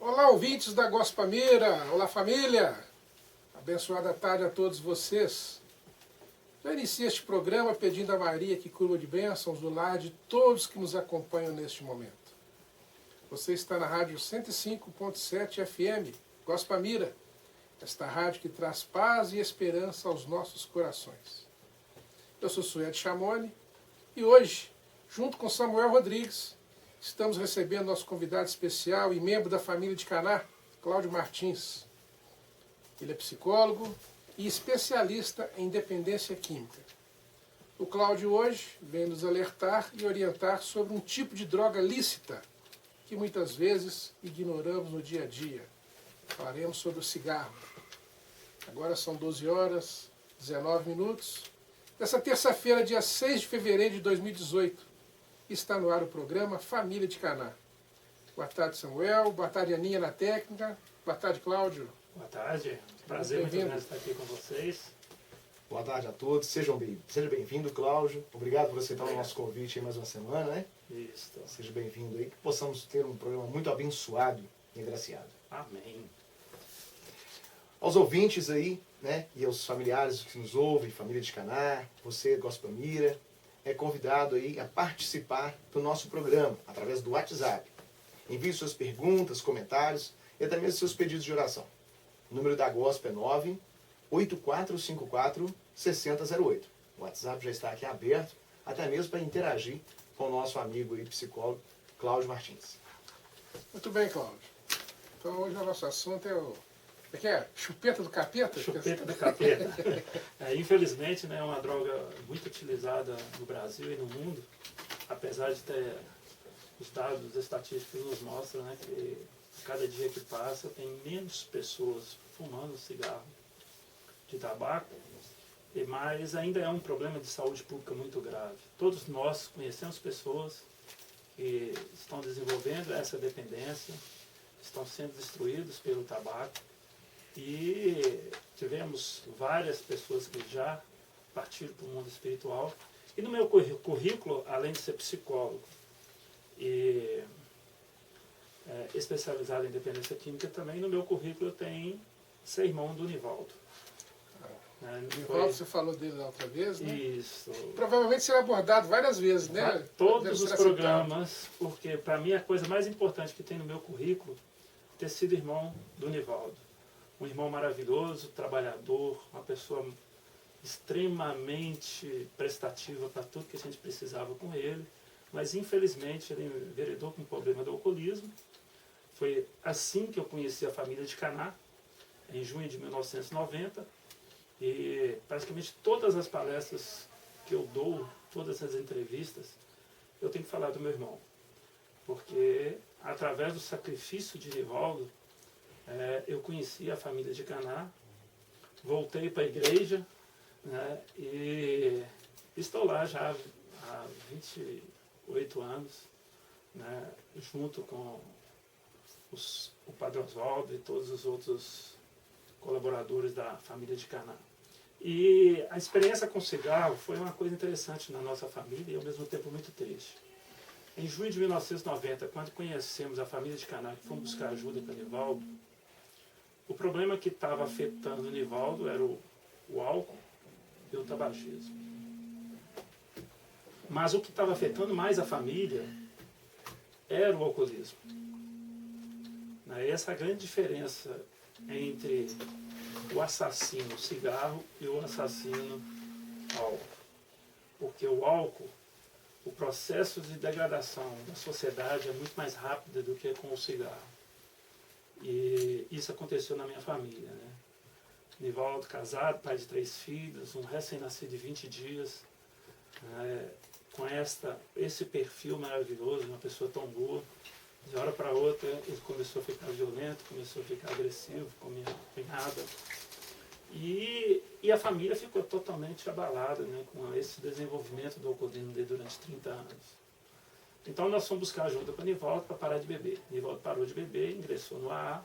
Olá, ouvintes da Gospamira. Olá, família. Abençoada tarde a todos vocês. Já inicio este programa pedindo a Maria que curva de bênçãos no lar de todos que nos acompanham neste momento. Você está na rádio 105.7 FM, Gospamira, esta rádio que traz paz e esperança aos nossos corações. Eu sou Suede Chamoni e hoje, junto com Samuel Rodrigues, estamos recebendo nosso convidado especial e membro da família de Caná, Cláudio Martins. Ele é psicólogo e especialista em dependência química. O Cláudio hoje vem nos alertar e orientar sobre um tipo de droga lícita que muitas vezes ignoramos no dia a dia. Falaremos sobre o cigarro. Agora são 12 horas, 19 minutos. Nessa terça-feira, dia 6 de fevereiro de 2018. Está no ar o programa Família de Caná. Boa tarde, Samuel. Boa tarde, Aninha, na técnica. Boa tarde, Cláudio. Boa tarde. Prazer muito grande estar aqui com vocês. Boa tarde a todos. Seja bem-vindo, Cláudio. Obrigado por aceitar o nosso convite aí mais uma semana, né? Isso. Seja bem-vindo aí. Que possamos ter um programa muito abençoado e agraciado. Amém. Aos ouvintes aí, né? E aos familiares que nos ouvem, família de Caná, você, Gospamira, é convidado aí a participar do nosso programa através do WhatsApp. Envie suas perguntas, comentários e até mesmo seus pedidos de oração. O número da Gospel é 98454-6008. O WhatsApp já está aqui aberto, até mesmo para interagir com o nosso amigo e psicólogo Cláudio Martins. Muito bem, Cláudio. Então hoje o nosso assunto é o... O que é? Chupeta do capeta? Chupeta do capeta. Infelizmente, né, é uma droga muito utilizada no Brasil e no mundo, apesar de ter os dados estatísticos nos mostram, né, que cada dia que passa tem menos pessoas fumando cigarro de tabaco, mas ainda é um problema de saúde pública muito grave. Todos nós conhecemos pessoas que estão desenvolvendo essa dependência, estão sendo destruídos pelo tabaco. E tivemos várias pessoas que já partiram para o mundo espiritual. E no meu currículo, além de ser psicólogo e especializado em dependência química, também no meu currículo tem ser irmão do Nivaldo. Nivaldo, você falou dele da outra vez, né? Isso. Provavelmente será abordado várias vezes, né? Todos os programas, porque para mim a coisa mais importante que tem no meu currículo é ter sido irmão do Nivaldo. Um irmão maravilhoso, trabalhador, uma pessoa extremamente prestativa para tudo que a gente precisava com ele, mas infelizmente ele enveredou com o problema do alcoolismo. Foi assim que eu conheci a família de Caná, em junho de 1990, e praticamente todas as palestras que eu dou, todas as entrevistas, eu tenho que falar do meu irmão, porque através do sacrifício de Nivaldo, eu conheci a família de Caná, voltei para a igreja, né, e estou lá já há 28 anos, né, junto com o Padre Oswaldo e todos os outros colaboradores da família de Caná. E a experiência com o cigarro foi uma coisa interessante na nossa família e ao mesmo tempo muito triste. Em junho de 1990, quando conhecemos a família de Caná, que fomos buscar ajuda para Nivaldo, o problema que estava afetando o Nivaldo era o álcool e o tabagismo. Mas o que estava afetando mais a família era o alcoolismo. Essa é a grande diferença entre o assassino cigarro e o assassino álcool. Porque o álcool, o processo de degradação da sociedade é muito mais rápido do que com o cigarro. E isso aconteceu na minha família, né? Nivaldo casado, pai de 3 filhos, um recém-nascido de 20 dias, né? Com esse perfil maravilhoso, uma pessoa tão boa. De hora para outra ele começou a ficar violento, começou a ficar agressivo com minha cunhada. E a família ficou totalmente abalada, né, com esse desenvolvimento do alcoolismo dele durante 30 anos. Então nós fomos buscar ajuda para Nivaldo para parar de beber. Nivaldo parou de beber, ingressou no AA.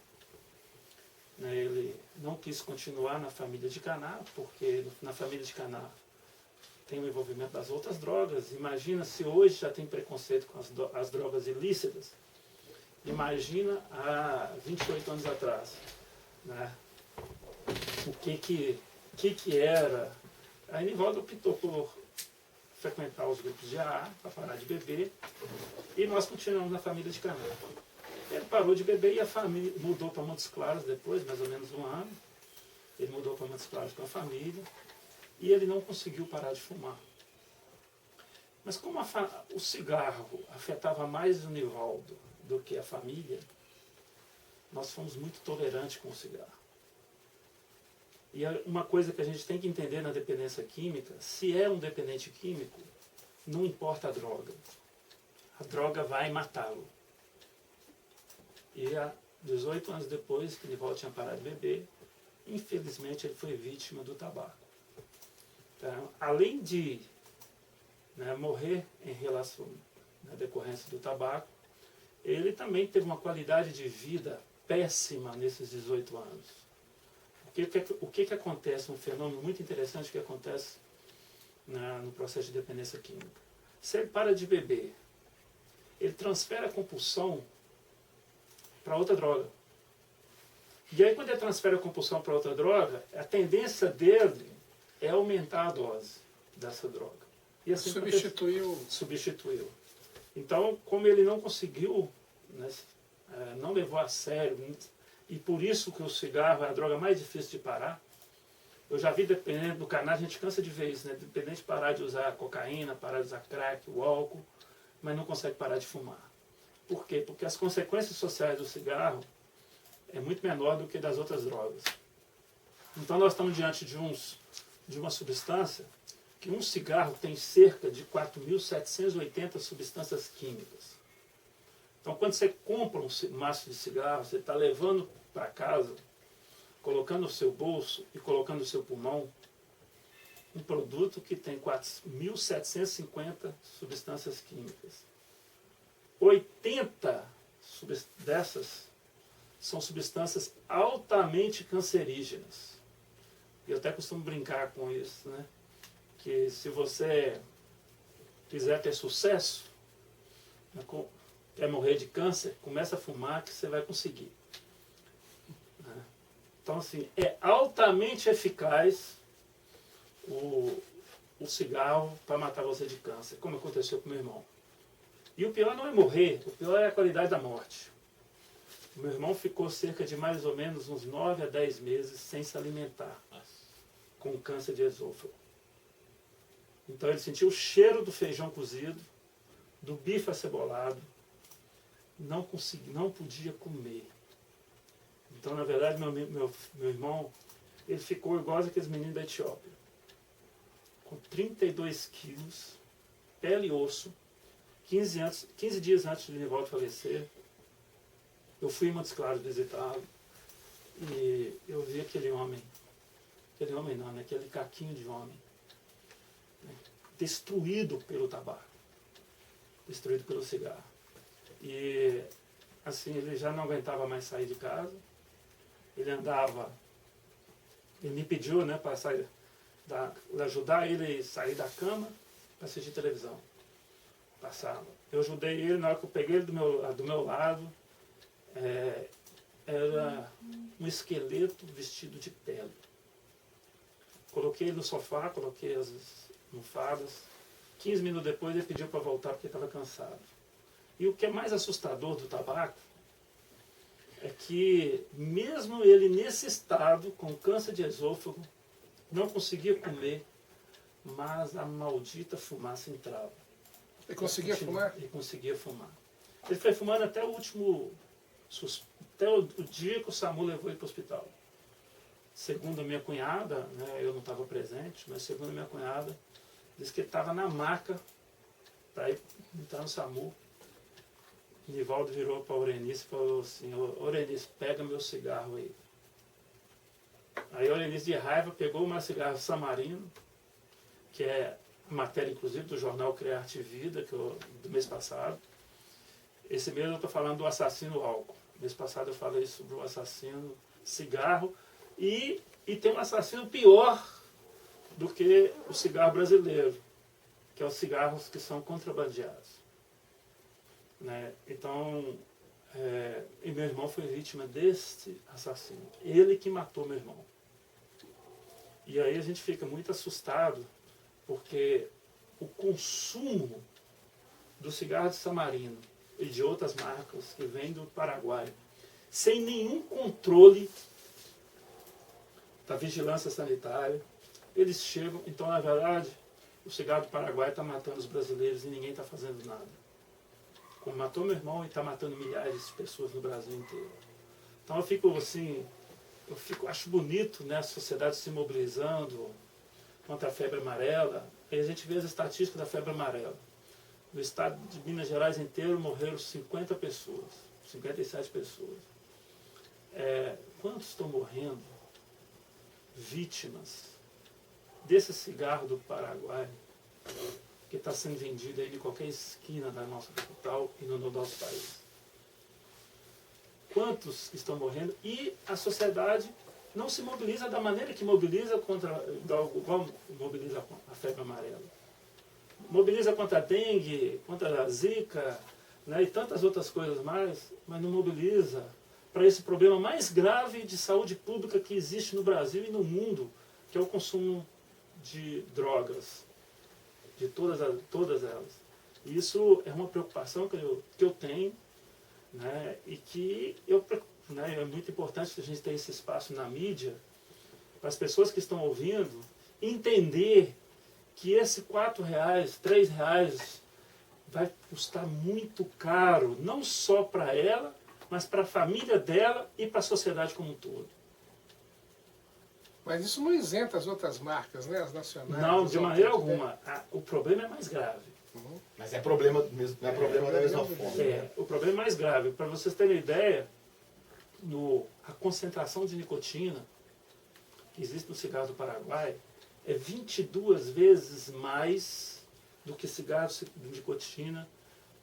Né, ele não quis continuar na família de Caná, porque na família de Caná tem o envolvimento das outras drogas. Imagina se hoje já tem preconceito com as drogas ilícitas. Imagina há 28 anos atrás, né? O que era. Aí Nivaldo optou por frequentar os grupos de AA para parar de beber, e nós continuamos na família de Caná. Ele parou de beber e a família mudou para Montes Claros depois, mais ou menos um ano. Ele mudou para Montes Claros com a família e ele não conseguiu parar de fumar. Mas como o cigarro afetava mais o Nivaldo do que a família, nós fomos muito tolerantes com o cigarro. E uma coisa que a gente tem que entender na dependência química, se é um dependente químico, não importa a droga. A droga vai matá-lo. E há 18 anos depois que Nivaldo tinha parado de beber, infelizmente ele foi vítima do tabaco. Então, além de morrer em relação à decorrência do tabaco, ele também teve uma qualidade de vida péssima nesses 18 anos. O que acontece? Um fenômeno muito interessante que acontece no processo de dependência química. Se ele para de beber, ele transfere a compulsão para outra droga. E aí, quando ele transfere a compulsão para outra droga, a tendência dele é aumentar a dose dessa droga. E assim substituiu. Então, como ele não conseguiu, não levou a sério, e por isso que o cigarro é a droga mais difícil de parar. Eu já vi, dependendo do canal, a gente cansa de ver isso, né? Dependente de parar de usar cocaína, parar de usar crack, o álcool, mas não consegue parar de fumar. Por quê? Porque as consequências sociais do cigarro é muito menor do que das outras drogas. Então nós estamos diante de uma substância que um cigarro tem cerca de 4.780 substâncias químicas. Então quando você compra um maço de cigarro, você está levando para casa, colocando no seu bolso e colocando no seu pulmão, um produto que tem 4.750 substâncias químicas. 80 dessas são substâncias altamente cancerígenas. Eu até costumo brincar com isso, né? Que se você quiser ter sucesso, quer morrer de câncer, começa a fumar que você vai conseguir. Então, assim, é altamente eficaz o cigarro para matar você de câncer, como aconteceu com meu irmão. E o pior não é morrer, o pior é a qualidade da morte. O meu irmão ficou cerca de mais ou menos uns 9 a 10 meses sem se alimentar, com câncer de esôfago. Então ele sentiu o cheiro do feijão cozido, do bife acebolado, não podia comer. Então, na verdade, meu irmão, ele ficou igual aqueles meninos da Etiópia, com 32 quilos, pele e osso. 15 dias antes de Nivaldo falecer, eu fui em Montes Claros visitá-lo e eu vi aquele homem não, né? Aquele caquinho de homem, né? Destruído pelo tabaco, destruído pelo cigarro. E assim, ele já não aguentava mais sair de casa, ele me pediu, né, para ajudar ele a sair da cama para assistir televisão. Passava. Eu ajudei ele, na hora que eu peguei ele do meu lado, era um esqueleto vestido de pele. Coloquei ele no sofá, coloquei as almofadas. 15 minutos depois ele pediu para voltar porque estava cansado. E o que é mais assustador do tabaco é que mesmo ele nesse estado, com câncer de esôfago, não conseguia comer, mas a maldita fumaça entrava. Ele conseguia fumar? Ele conseguia fumar. Ele foi fumando até o dia que o SAMU levou ele para o hospital. Segundo a minha cunhada, né, eu não estava presente, mas segundo a minha cunhada, disse que ele estava na maca para entrar no SAMU. Nivaldo virou para a Orenice e falou assim: Orenice, pega meu cigarro aí. Aí a Orenice, de raiva, pegou o meu cigarro Samarino, que é matéria, inclusive, do jornal Criarte Vida, do mês passado. Esse mês eu estou falando do assassino álcool. Mês passado eu falei sobre o assassino cigarro. E tem um assassino pior do que o cigarro brasileiro, que é os cigarros que são contrabandeados. Né? Então, E meu irmão foi vítima deste assassino. Ele que matou meu irmão. E aí a gente fica muito assustado, porque o consumo do cigarro de Samarino e de outras marcas que vêm do Paraguai, sem nenhum controle da vigilância sanitária, eles chegam. Então, na verdade, o cigarro do Paraguai está matando os brasileiros e ninguém está fazendo nada. Como matou meu irmão e está matando milhares de pessoas no Brasil inteiro. Então eu fico assim, acho bonito, né, a sociedade se mobilizando contra a febre amarela. E a gente vê as estatísticas da febre amarela. No estado de Minas Gerais inteiro morreram 50 pessoas, 57 pessoas. Quantos estão morrendo vítimas desse cigarro do Paraguai, que está sendo vendido aí em qualquer esquina da nossa capital e no nosso país? Quantos estão morrendo? E a sociedade não se mobiliza da maneira que mobiliza igual mobiliza a febre amarela. Mobiliza contra a dengue, contra a zika, né, e tantas outras coisas mais, mas não mobiliza para esse problema mais grave de saúde pública que existe no Brasil e no mundo, que é o consumo de drogas, de todas elas. E isso é uma preocupação que eu tenho, né, e que é muito importante a gente ter esse espaço na mídia, para as pessoas que estão ouvindo entender que esse R$4, R$3 vai custar muito caro, não só para ela, mas para a família dela e para a sociedade como um todo. Mas isso não isenta as outras marcas, né? As nacionais. Não, de maneira alguma. O problema é mais grave. Uhum. Mas é problema mesmo, não é problema da mesma forma. O problema é mais grave. Para vocês terem ideia, a concentração de nicotina que existe no cigarro do Paraguai é 22 vezes mais do que cigarro de nicotina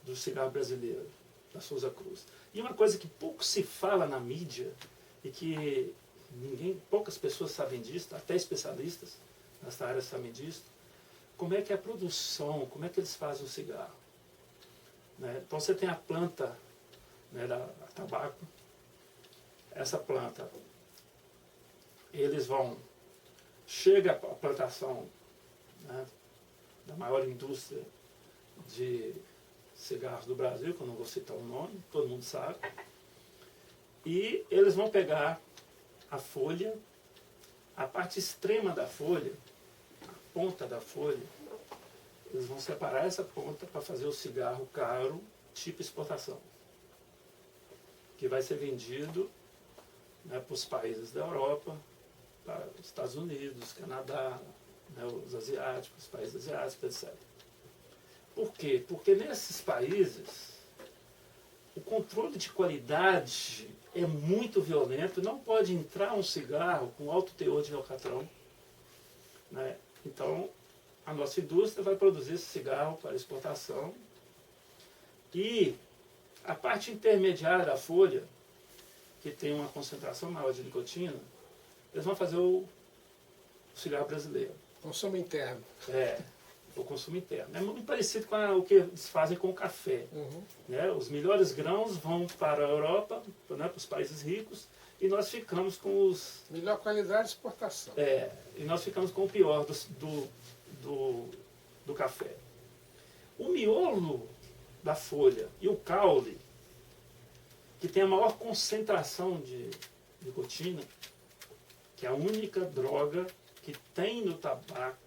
do cigarro brasileiro, da Souza Cruz. E uma coisa que pouco se fala na mídia e que poucas pessoas sabem disso, até especialistas nessa área sabem disso, como é que é a produção, como é que eles fazem o cigarro. Né? Então você tem a planta, né, da tabaco. Essa planta, chega a plantação, né, da maior indústria de cigarros do Brasil, que eu não vou citar o nome, todo mundo sabe, e eles vão pegar a folha, a parte extrema da folha, a ponta da folha, eles vão separar essa ponta para fazer o cigarro caro, tipo exportação, que vai ser vendido, né, para os países da Europa, para os Estados Unidos, Canadá, né, os asiáticos, os países asiáticos, etc. Por quê? Porque nesses países o controle de qualidade é muito violento, não pode entrar um cigarro com alto teor de alcatrão, né? Então a nossa indústria vai produzir esse cigarro para exportação e a parte intermediária da folha, que tem uma concentração maior de nicotina, eles vão fazer o cigarro brasileiro. Consumo interno. O consumo interno. É muito parecido com o que eles fazem com o café. Uhum. Né? Os melhores grãos vão para a Europa, né, para os países ricos, e nós ficamos com os... Melhor qualidade de exportação. E nós ficamos com o pior do café. O miolo da folha e o caule, que tem a maior concentração de nicotina, que é a única droga que tem no tabaco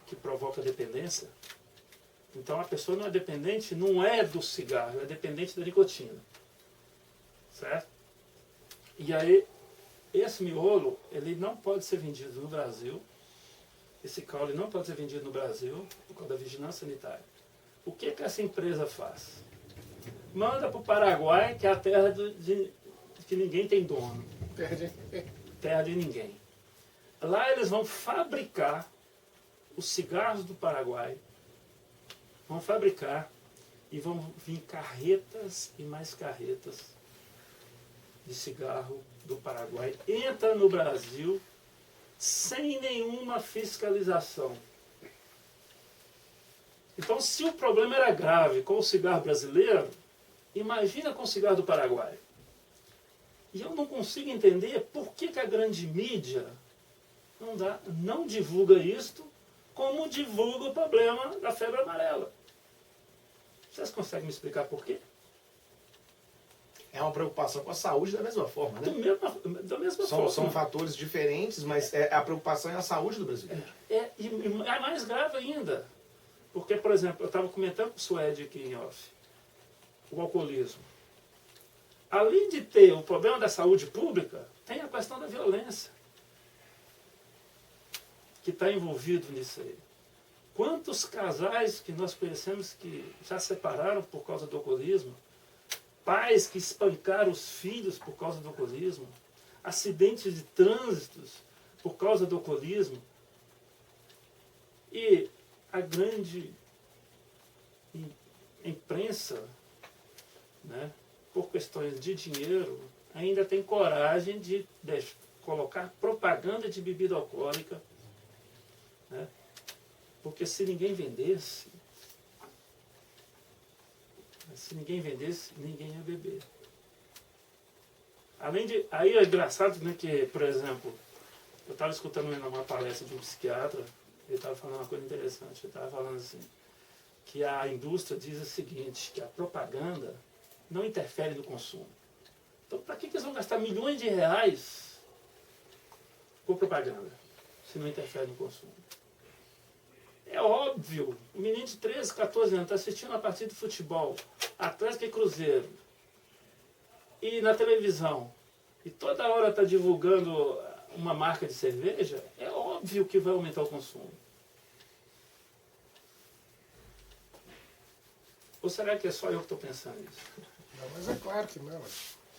que provoca dependência. Então a pessoa não é dependente, não é do cigarro, é dependente da nicotina. Certo? E aí, esse miolo, ele não pode ser vendido no Brasil, esse caule não pode ser vendido no Brasil, por causa da vigilância sanitária. O que essa empresa faz? Manda para o Paraguai, que é a terra que ninguém tem dono. Terra de ninguém. Lá eles vão fabricar os cigarros do Paraguai, vão fabricar e vão vir carretas e mais carretas de cigarro do Paraguai. Entra no Brasil sem nenhuma fiscalização. Então, se o problema era grave com o cigarro brasileiro, Imagina com o cigarro do Paraguai. E eu não consigo entender por que a grande mídia não divulga isto como divulga o problema da febre amarela. Vocês conseguem me explicar por quê? É uma preocupação com a saúde da mesma forma, né? Da mesma forma. São fatores diferentes, mas a preocupação é a saúde do brasileiro. E é mais grave ainda. Porque, por exemplo, eu estava comentando com o Suede aqui em off, o alcoolismo. Além de ter o problema da saúde pública, tem a questão da violência que está envolvido nisso aí. Quantos casais que nós conhecemos que já separaram por causa do alcoolismo, pais que espancaram os filhos por causa do alcoolismo, acidentes de trânsito por causa do alcoolismo, e a grande imprensa, né, por questões de dinheiro, ainda tem coragem de colocar propaganda de bebida alcoólica, né? Porque se ninguém vendesse, ninguém ia beber. Aí é engraçado, né, que, por exemplo, eu estava escutando uma palestra de um psiquiatra, ele estava falando uma coisa interessante, ele estava falando assim, que a indústria diz o seguinte, que a propaganda não interfere no consumo. Então, para que eles vão gastar milhões de reais por propaganda, se não interfere no consumo? É óbvio, o menino de 13, 14 anos está assistindo uma partida de futebol, Atlético e Cruzeiro, e na televisão, e toda hora está divulgando uma marca de cerveja, é óbvio que vai aumentar o consumo. Ou será que é só eu que estou pensando isso? Não, mas é claro que não.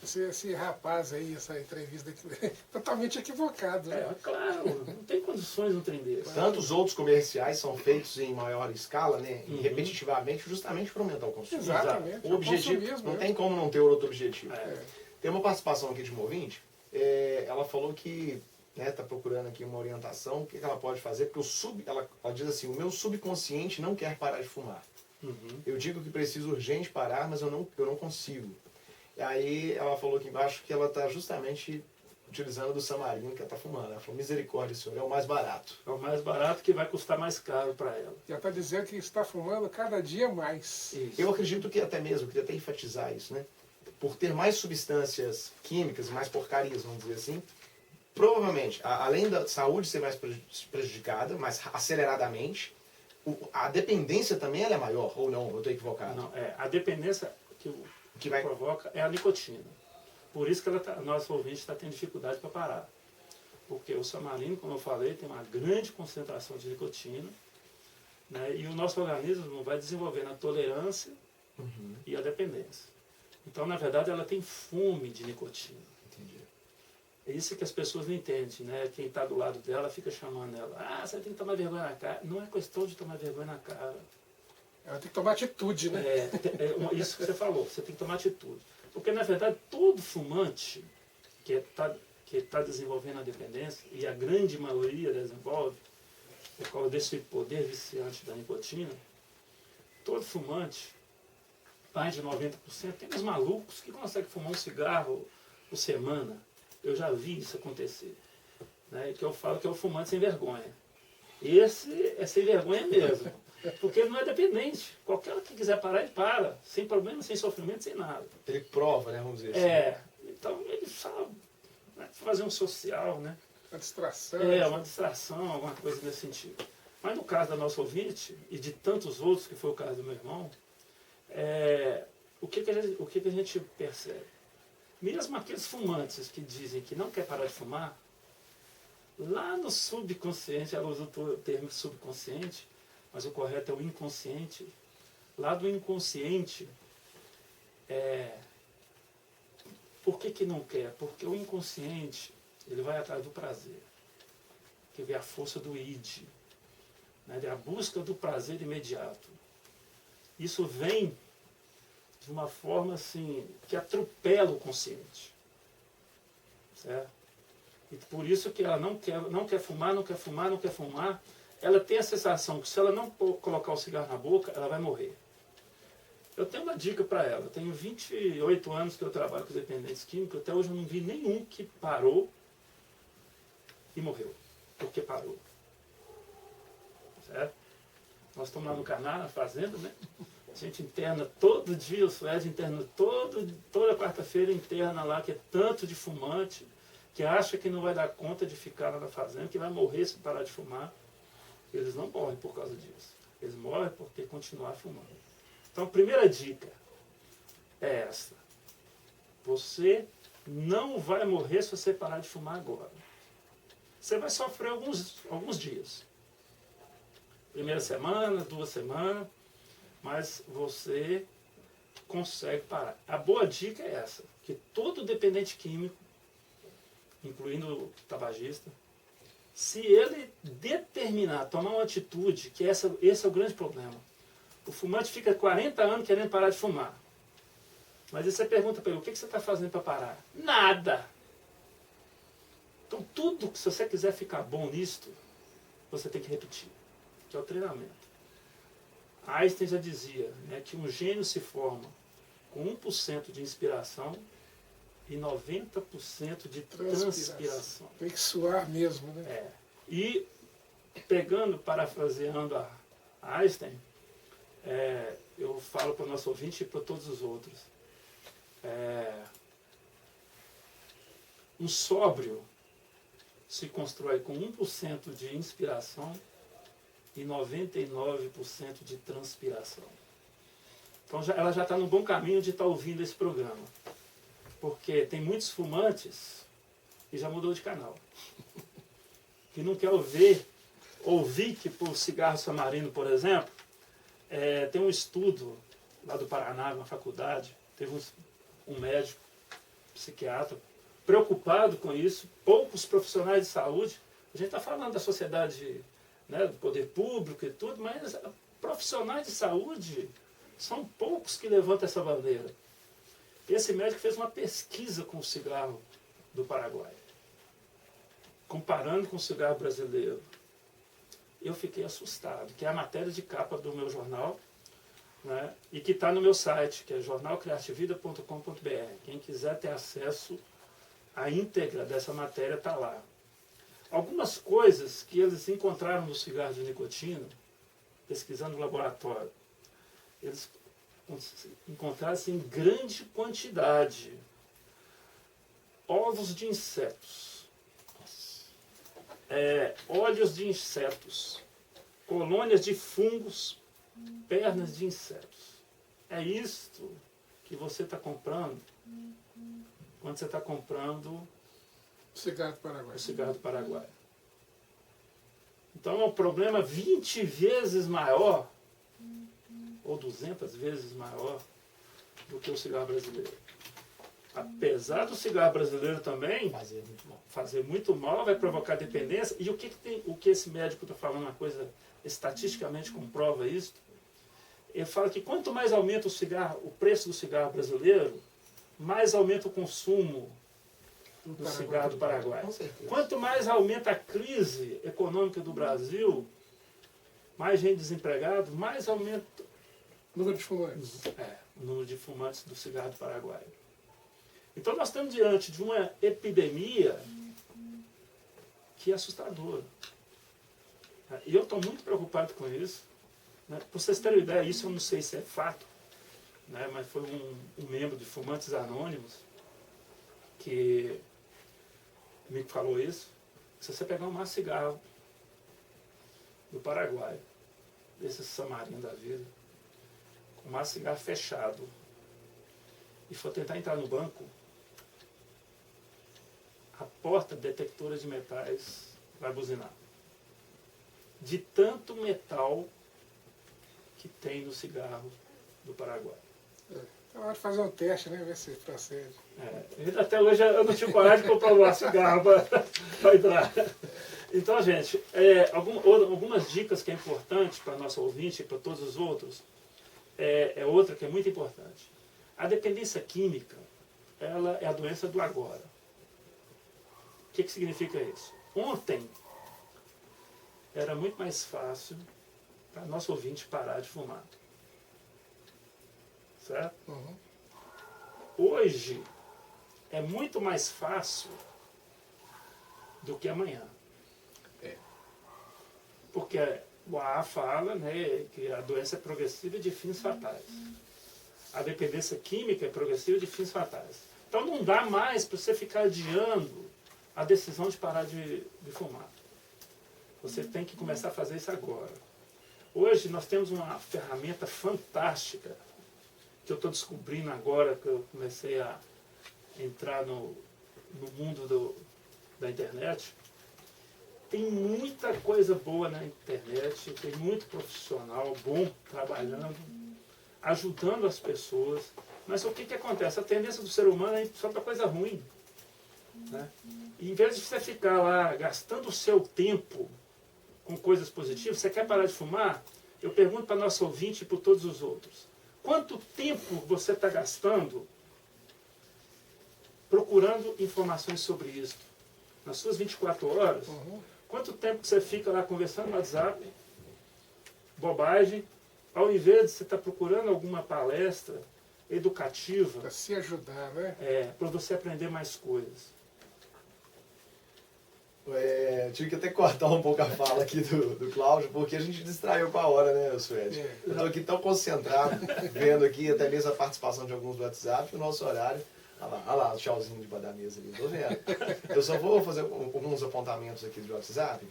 Esse rapaz aí, essa entrevista aqui, é totalmente equivocado. Né? É, claro, não tem condições no trem desse. Tantos outros comerciais são feitos em maior escala, né, e repetitivamente, justamente para aumentar o consumo. Exatamente. O objetivo, não tem como não ter outro objetivo. É. Tem uma participação aqui de uma ouvinte, ela falou que está procurando aqui uma orientação, o que ela pode fazer, porque ela diz assim, o meu subconsciente não quer parar de fumar. Eu digo que preciso urgente parar, mas eu não consigo. E aí ela falou aqui embaixo que ela está justamente utilizando do Samarino que ela está fumando. Ela falou, misericórdia, senhor, é o mais barato. É o mais barato que vai custar mais caro para ela. E ela está dizendo que está fumando cada dia mais. Isso. Eu acredito que até mesmo, eu queria até enfatizar isso, né? Por ter mais substâncias químicas, mais porcarias, vamos dizer assim, provavelmente, além da saúde ser mais prejudicada, mais aceleradamente, a dependência também ela é maior, ou não? Eu estou equivocado? Não, a dependência que provoca é a nicotina. Por isso que nosso ouvinte está tendo dificuldade para parar. Porque o Samarino, como eu falei, tem uma grande concentração de nicotina, né, e o nosso organismo vai desenvolvendo a tolerância e a dependência. Então, na verdade, ela tem fome de nicotina. Entendi. É isso que as pessoas não entendem, né? Quem está do lado dela fica chamando ela. Você tem que tomar vergonha na cara. Não é questão de tomar vergonha na cara. Ela tem que tomar atitude, né? Isso que você falou, você tem que tomar atitude. Porque, na verdade, todo fumante que está desenvolvendo a dependência, e a grande maioria desenvolve, por causa desse poder viciante da nicotina, todo fumante, mais de 90%, tem uns malucos que conseguem fumar um cigarro por semana. Eu já vi isso acontecer. Né? Que eu falo que é o fumante sem vergonha. Esse é sem vergonha mesmo. Porque ele não é dependente. Qualquer um que quiser parar, ele para. Sem problema, sem sofrimento, sem nada. Ele prova, né? Vamos dizer assim. Então ele sabe, né, fazer um social, né? Uma distração. Uma distração, alguma coisa nesse sentido. Mas no caso da nossa ouvinte, e de tantos outros, que foi o caso do meu irmão, o que a gente percebe? Mesmo aqueles fumantes que dizem que não quer parar de fumar, lá no subconsciente, ela usa o termo subconsciente, mas o correto é o inconsciente. Lá do inconsciente, por que não quer? Porque o inconsciente, ele vai atrás do prazer, que vê a força do id, né, a busca do prazer imediato. Isso vem de uma forma assim, que atropela o consciente. Certo? E por isso que ela não quer fumar, não quer fumar, não quer fumar. Ela tem a sensação que se ela não colocar o cigarro na boca, ela vai morrer. Eu tenho uma dica para ela. Eu tenho 28 anos que eu trabalho com dependentes químicos. Até hoje eu não vi nenhum que parou e morreu. Porque parou. Certo? Nós estamos lá no Caná, na fazenda, né? A gente interna todo dia, o Suede interna toda quarta-feira, interna lá, que é tanto de fumante, que acha que não vai dar conta de ficar lá na fazenda, que vai morrer se parar de fumar. Eles não morrem por causa disso. Eles morrem porque continuar fumando. Então, a primeira dica é essa. Você não vai morrer se você parar de fumar agora. Você vai sofrer alguns dias. Primeira semana, 2 semanas, mas você consegue parar. A boa dica é essa, que todo dependente químico, incluindo o tabagista, se ele determinar, tomar uma atitude, que esse é o grande problema. O fumante fica 40 anos querendo parar de fumar. Mas aí você pergunta para ele, o que você está fazendo para parar? Nada! Então tudo, se você quiser ficar bom nisto, você tem que repetir, que é o treinamento. Einstein já dizia, né, que um gênio se forma com 1% de inspiração e 90% de transpiração. Tem que suar mesmo, né? É. E parafraseando a Einstein, eu falo para o nosso ouvinte e para todos os outros. Um sóbrio se constrói com 1% de inspiração e 99% de transpiração. Então ela já está no bom caminho de estar ouvindo esse programa. Porque tem muitos fumantes que já mudou de canal. Que não quer ouvir que por cigarro samarino, por exemplo, tem um estudo lá do Paraná, na faculdade, teve um médico, psiquiatra, preocupado com isso, poucos profissionais de saúde, a gente está falando da sociedade, né, do poder público e tudo, mas profissionais de saúde são poucos que levantam essa bandeira. Esse médico fez uma pesquisa com o cigarro do Paraguai, comparando com o cigarro brasileiro. Eu fiquei assustado, que é a matéria de capa do meu jornal, né, e que está no meu site, que é jornalcriativida.com.br. Quem quiser ter acesso à íntegra dessa matéria está lá. Algumas coisas que eles encontraram no cigarro de nicotina, pesquisando no laboratório, eles encontraram em grande quantidade ovos de insetos, óleos de insetos, colônias de fungos, pernas de insetos. É isto que você está comprando quando você está comprando O cigarro do Paraguai. o cigarro do Paraguai. Então é um problema 20 vezes maior, ou 200 vezes maior, do que o cigarro brasileiro. Apesar do cigarro brasileiro também fazer muito mal, vai provocar dependência. E o que esse médico está falando, uma coisa estatisticamente comprova isso, ele fala que quanto mais aumenta o preço do cigarro brasileiro, mais aumenta o consumo do cigarro do Paraguai. Quanto mais aumenta a crise econômica do Brasil, mais gente desempregada, mais aumenta Número de fumantes. o número de fumantes do cigarro do Paraguai. Então nós estamos diante de uma epidemia que é assustadora. E eu estou muito preocupado com isso. Né? Para vocês terem uma ideia, isso eu não sei se é fato, né? Mas foi um membro de Fumantes Anônimos que me falou isso. Se você pegar um maço de cigarro do Paraguai, desse Samarino da vida, com um maço de cigarro fechado, e for tentar entrar no banco, a porta detectora de metais vai buzinar. De tanto metal que tem no cigarro do Paraguai. É hora de fazer um teste, né? Ver se procede. Até hoje eu não tive coragem de comprar um cigarro para entrar. Então, gente, algumas dicas que é importante para nosso ouvinte e para todos os outros, outra que é muito importante. A dependência química, ela é a doença do agora. O que significa isso? Ontem era muito mais fácil para nosso ouvinte parar de fumar. certo? Uhum. Hoje é muito mais fácil do que amanhã. É. Porque o AA fala, né, que a doença é progressiva de fins fatais. A dependência química é progressiva de fins fatais. Então não dá mais para você ficar adiando a decisão de parar de fumar. Você tem que começar a fazer isso agora. Hoje nós temos uma ferramenta fantástica que eu estou descobrindo agora, que eu comecei a entrar no mundo da internet. Tem muita coisa boa na internet, tem muito profissional bom trabalhando, ajudando as pessoas. Mas o que acontece? A tendência do ser humano é só para coisa ruim. Né? E em vez de você ficar lá gastando o seu tempo com coisas positivas, você quer parar de fumar? Eu pergunto para nosso ouvinte e para todos os outros. Quanto tempo você está gastando procurando informações sobre isso? Nas suas 24 horas? Uhum. Quanto tempo você fica lá conversando no WhatsApp? Bobagem. Ao invés de você estar procurando alguma palestra educativa, Para se ajudar, né? para você aprender mais coisas. Tive que até cortar um pouco a fala aqui do Cláudio, porque a gente distraiu com a hora, né, Suede? É. Eu estou aqui tão concentrado, vendo aqui até mesmo a participação de alguns do WhatsApp, o nosso horário. Olha lá, o tchauzinho de da mesa ali, tô vendo. Eu só vou fazer alguns apontamentos aqui do WhatsApp,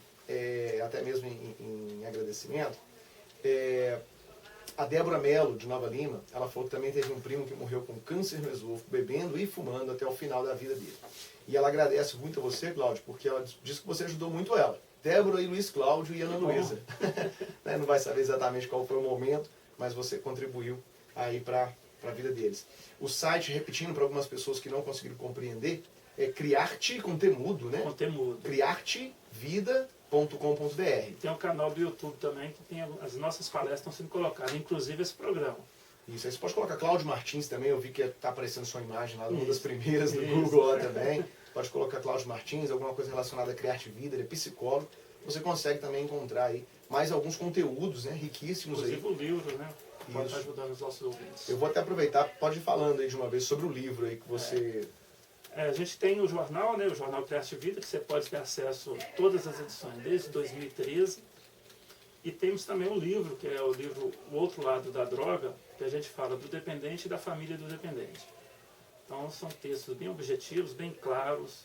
até mesmo em agradecimento. A Débora Mello, de Nova Lima, ela falou que também teve um primo que morreu com câncer no esôfago, bebendo e fumando até o final da vida dele. E ela agradece muito a você, Cláudio, porque ela diz que você ajudou muito ela. Débora e Luiz Cláudio e Ana Luísa. Não vai saber exatamente qual foi o momento, mas você contribuiu aí para a vida deles. O site, repetindo para algumas pessoas que não conseguiram compreender, é Criarte com temudo, né? Com temudo. Criartevida.com.br. Tem um canal do YouTube também que tem as nossas palestras estão sendo colocadas, inclusive esse programa. Isso, aí você pode colocar Cláudio Martins também, eu vi que está aparecendo sua imagem lá, uma das Isso. primeiras do Isso. Google lá também. Pode colocar Cláudio Martins, alguma coisa relacionada a Criarte Vida, ele é psicólogo. Você consegue também encontrar aí mais alguns conteúdos, né, riquíssimos aí. Inclusive o livro, né? Pode Isso. estar ajudando os nossos ouvintes. Eu vou até aproveitar, pode ir falando aí de uma vez sobre o livro aí que você... A gente tem o jornal, né? O jornal Criarte Vida, que você pode ter acesso a todas as edições, desde 2013. E temos também um livro, que é o livro O Outro Lado da Droga, que a gente fala do dependente e da família do dependente. Então são textos bem objetivos, bem claros,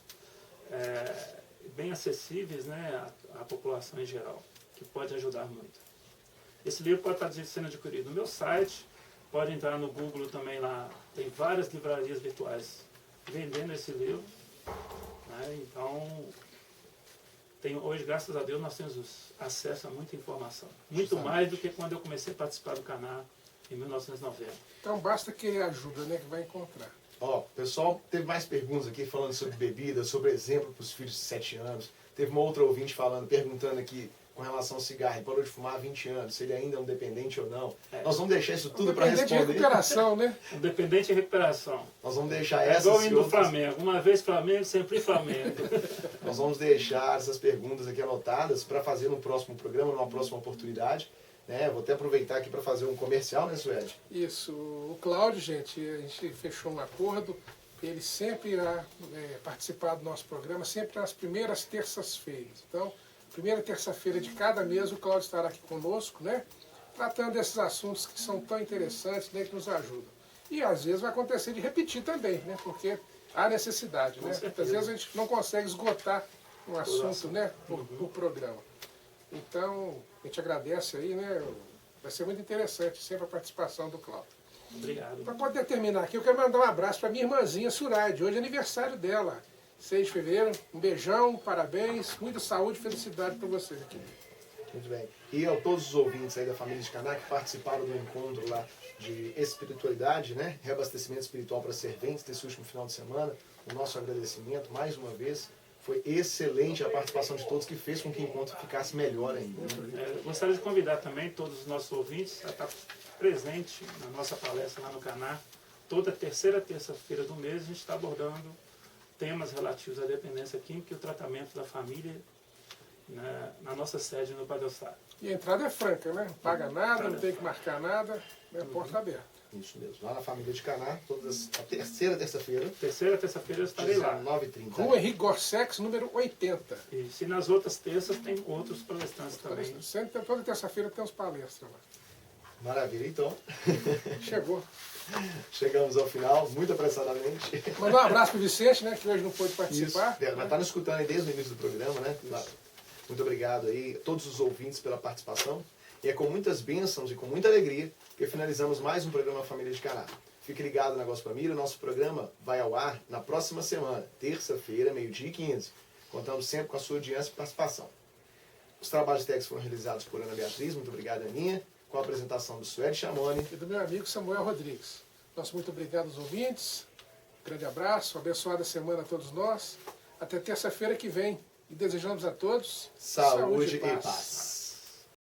bem acessíveis, né, à população em geral, que pode ajudar muito. Esse livro pode estar sendo adquirido no meu site, pode entrar no Google também lá, tem várias livrarias virtuais vendendo esse livro. Né, então, hoje, graças a Deus, nós temos acesso a muita informação. Muito mais do que quando eu comecei a participar do canal em 1990. Então basta querer ajuda, né? Que vai encontrar. Ó, pessoal, teve mais perguntas aqui falando sobre bebida, sobre exemplo para os filhos de 7 anos. Teve uma outra ouvinte perguntando aqui com relação ao cigarro, ele parou de fumar há 20 anos, se ele ainda é um dependente ou não. Nós vamos deixar isso tudo para Dependente de responder. recuperação, né? Dependente em recuperação. Nós vamos deixar É essas igual e indo do outras. Flamengo. Uma vez Flamengo, sempre Flamengo. Nós vamos deixar essas perguntas aqui anotadas para fazer no próximo programa, numa próxima oportunidade. Né? Vou até aproveitar aqui para fazer um comercial, né, Suede? Isso. O Cláudio, gente, a gente fechou um acordo. Ele sempre irá participar do nosso programa, sempre nas primeiras terças-feiras. Então, primeira terça-feira de cada mês, o Cláudio estará aqui conosco, né? Tratando desses assuntos que são tão interessantes, né, que nos ajudam. E às vezes vai acontecer de repetir também, né? Porque há necessidade, né? Muitas vezes a gente não consegue esgotar um assunto, né, por programa. Então, a gente agradece aí, né? Vai ser muito interessante sempre a participação do Cláudio. Obrigado. Para poder terminar aqui, eu quero mandar um abraço para minha irmãzinha Suraide. Hoje é aniversário dela, 6 de fevereiro. Um beijão, parabéns, muita saúde e felicidade para vocês aqui. Muito bem. E a todos os ouvintes aí da família de Caná que participaram do encontro lá de espiritualidade, né? Reabastecimento espiritual para serventes desse último final de semana. O nosso agradecimento mais uma vez. Foi excelente a participação de todos, que fez com que o encontro ficasse melhor ainda. Gostaria de convidar também todos os nossos ouvintes a estar presente na nossa palestra lá no Caná. Toda terceira terça-feira do mês a gente está abordando temas relativos à dependência química e o tratamento da família na nossa sede no Padre Eustáquio. E a entrada é franca, né? Não paga nada, não tem que marcar nada, né? Porta aberta. Isso mesmo. Lá na família de Caná, a terceira terça-feira, Terceira terça-feira eu estarei lá. 19h30. Rua Henrique Gorsex, número 80. E nas outras terças tem outros palestrantes também. Sempre, toda terça-feira tem uns palestras lá. Maravilha, então. Chegou. Chegamos ao final, muito apressadamente. Mandar um abraço pro Vicente, né, que hoje não pôde Isso. participar. Mas está nos escutando aí desde o início do programa, né? Muito obrigado aí a todos os ouvintes pela participação. E é com muitas bênçãos e com muita alegria que finalizamos mais um programa Família de Caná. Fique ligado na Gospel Família, o nosso programa vai ao ar na próxima semana, terça-feira, 12h15. Contamos sempre com a sua audiência e participação. Os trabalhos técnicos foram realizados por Ana Beatriz, muito obrigado, Aninha, com a apresentação do Suede Chamoni. E do meu amigo Samuel Rodrigues. Nosso muito obrigado aos ouvintes. Grande abraço, abençoada semana a todos nós. Até terça-feira que vem. E desejamos a todos Saúde e paz.